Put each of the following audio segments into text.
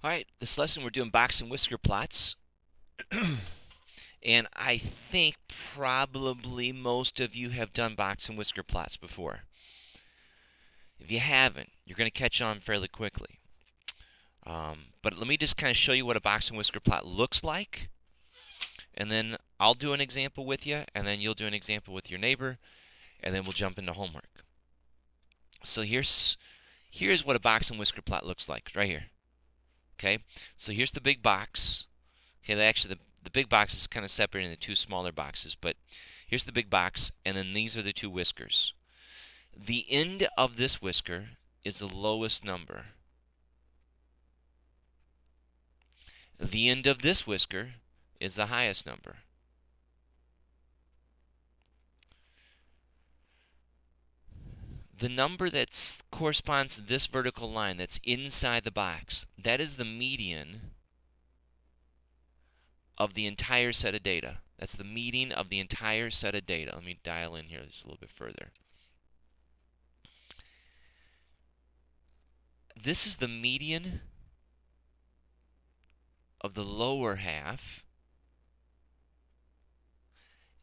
Alright, this lesson we're doing box and whisker plots. And I think probably most of you have done box and whisker plots before. If you haven't, you're going to catch on fairly quickly. But let me just kind of show you what a box and whisker plot looks like. And then I'll do an example with you, and then you'll do an example with your neighbor, and then we'll jump into homework. So here's what a box and whisker plot looks like, right here. Okay, so here's the big box. Okay, actually the big box is kind of separated into two smaller boxes, but here's the big box, and then these are the two whiskers. The end of this whisker is the lowest number. The end of this whisker is the highest number. The number that corresponds to this vertical line that's inside the box, that is the median of the entire set of data. That's the median of the entire set of data. Let me dial in here just a little bit further. This is the median of the lower half,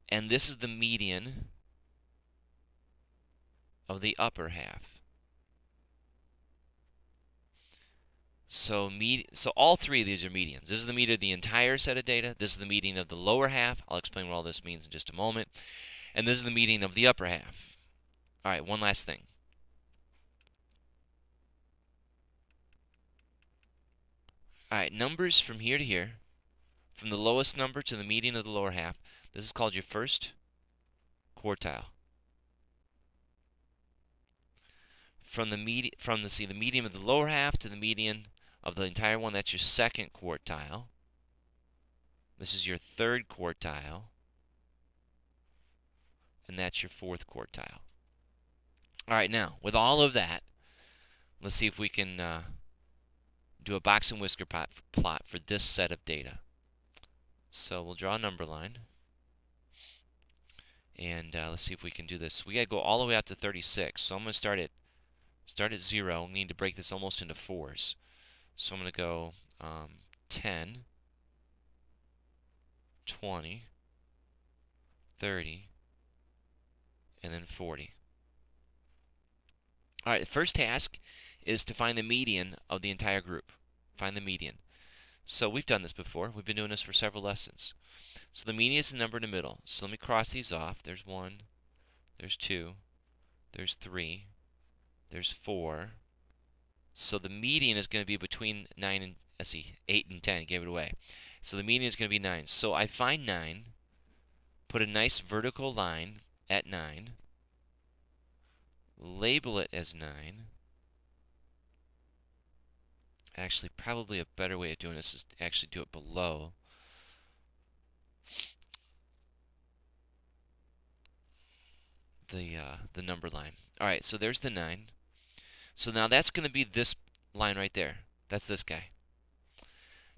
and this is the median of the upper half. So all three of these are medians. This is the median of the entire set of data. This is the median of the lower half. I'll explain what all this means in just a moment. And this is the median of the upper half. All right, one last thing. All right, numbers from here to here, from the lowest number to the median of the lower half, this is called your first quartile. From the median of the lower half to the median of the entire one, that's your second quartile. This is your third quartile. And that's your fourth quartile. All right, now, with all of that, let's see if we can do a box and whisker plot for this set of data. So we'll draw a number line. And let's see if we can do this. We got to go all the way out to 36. So I'm going to start at 0. We need to break this almost into fours. So I'm going to go 10, 20, 30, and then 40. All right, the first task is to find the median of the entire group. Find the median. So we've done this before. We've been doing this for several lessons. So the median is the number in the middle. So let me cross these off. There's 1, there's 2, there's 3, there's 4. So the median is going to be between 9 and, 8 and 10. Gave it away. So the median is going to be 9. So I find 9, put a nice vertical line at 9, label it as 9. Actually, probably a better way of doing this is to actually do it below. The number line. All right, so there's the 9. So now that's going to be this line right there. That's this guy.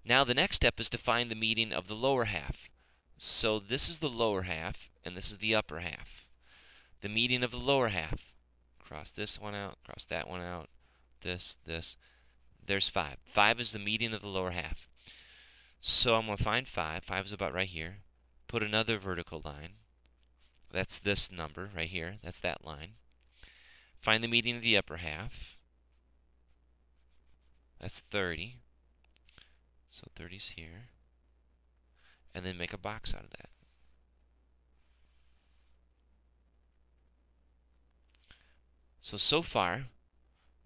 Now the next step is to find the median of the lower half. So this is the lower half, and this is the upper half. The median of the lower half. Cross this one out, cross that one out, this. There's 5. 5 is the median of the lower half. So I'm going to find 5. 5 is about right here. Put another vertical line. That's this number right here. That's that line. Find the median of the upper half. That's 30. So 30's here. And then make a box out of that. So far,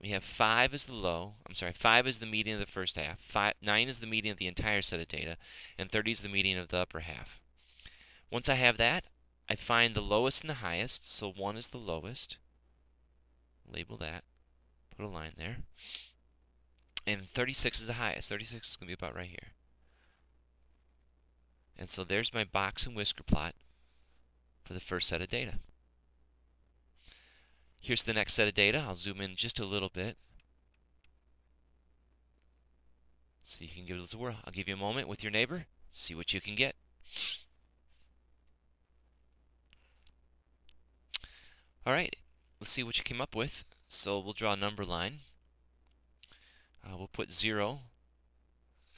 we have 5 is the low. 5 is the median of the first half. 9 is the median of the entire set of data. And 30 is the median of the upper half. Once I have that, I find the lowest and the highest. So 1 is the lowest. Label that. Put a line there. And 36 is the highest. 36 is going to be about right here. And so there's my box and whisker plot for the first set of data. Here's the next set of data. I'll zoom in just a little bit so you can give this a whirl. I'll give you a moment with your neighbor. See what you can get. All right, let's see what you came up with. So we'll draw a number line. We'll put 0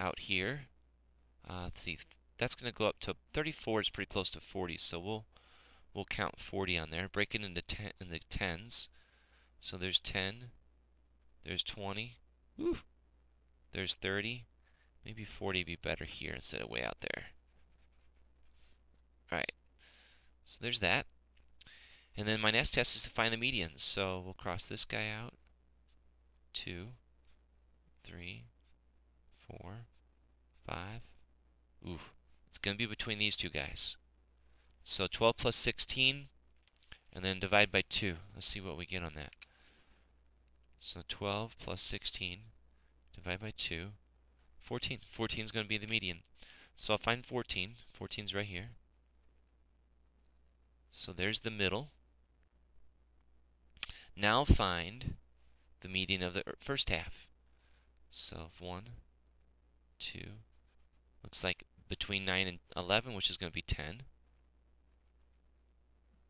out here. Let's see, that's going to go up to 34 is pretty close to 40, so we'll count 40 on there. Break it into tens. So there's 10, there's 20, woo, there's 30. Maybe 40 would be better here instead of way out there. All right, so there's that. And then my next test is to find the medians. So we'll cross this guy out. 2, 3, 4, 5. Ooh, it's going to be between these two guys. So 12 plus 16, and then divide by 2. Let's see what we get on that. So 12 plus 16, divide by 2, 14. 14 is going to be the median. So I'll find 14. 14 is right here. So there's the middle. Now find the median of the first half. So 1, 2, looks like between 9 and 11, which is going to be 10.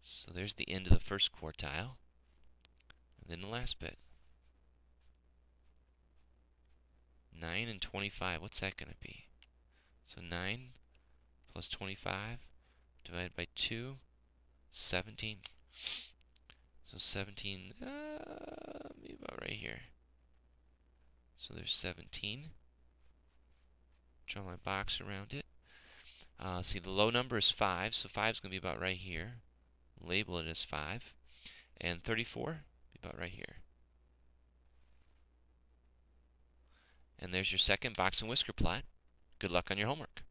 So there's the end of the first quartile. And then the last bit. 9 and 25, what's that going to be? So 9 plus 25 divided by 2, 17. So 17, maybe about right here. So there's 17. Draw my box around it. See, the low number is 5, so 5 is going to be about right here. Label it as 5. And 34, be about right here. And there's your second box and whisker plot. Good luck on your homework.